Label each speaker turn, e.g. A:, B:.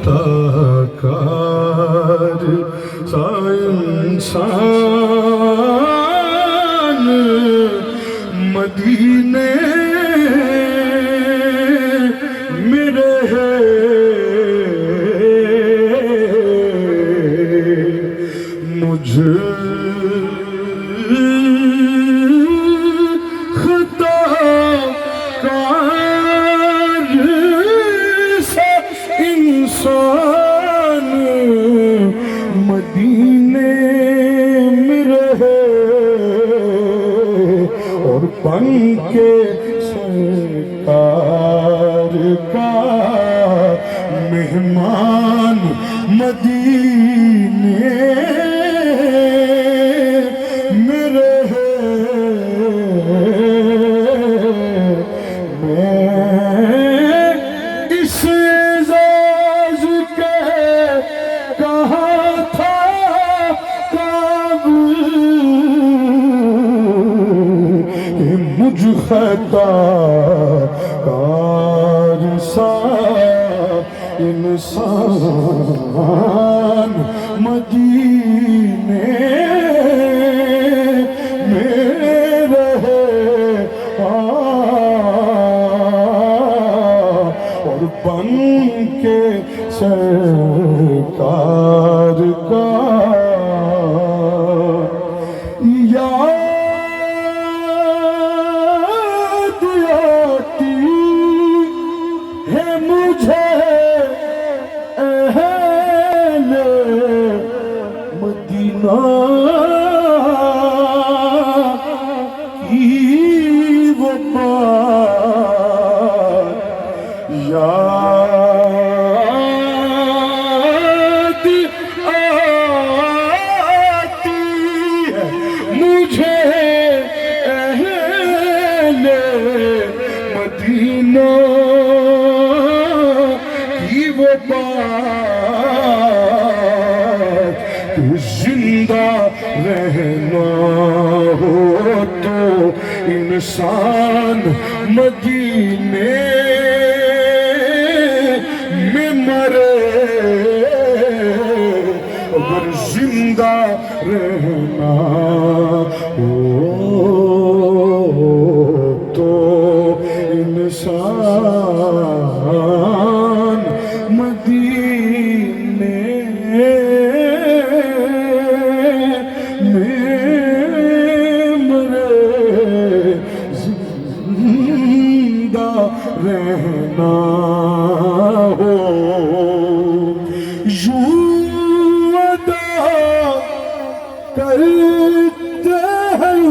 A: خطا کار سا انسان مدینے میں رہے مجھ خطا کار سا انسان مدینے میں رہے اور بن کے سرکار کا مہمان مدینے میں رہے میں اس اعزاز کے کہاں تھا کب کہ مجھ خطا کار سا انسان مدینے میں رہے اور بن کے سرکار کا یاد آتی ہے مجھے اہل مدینہ کی وہ بات یاد آتی ہے مجھے اہل مدینہ کی وہ بات کہ زندہ رہنا ہو تو انسان مدینے میں مرے اگر زندہ رہنا ہو تو انسان مدینے میں مرے زندہ رہنا ہو یوں ادا کرتے ہیں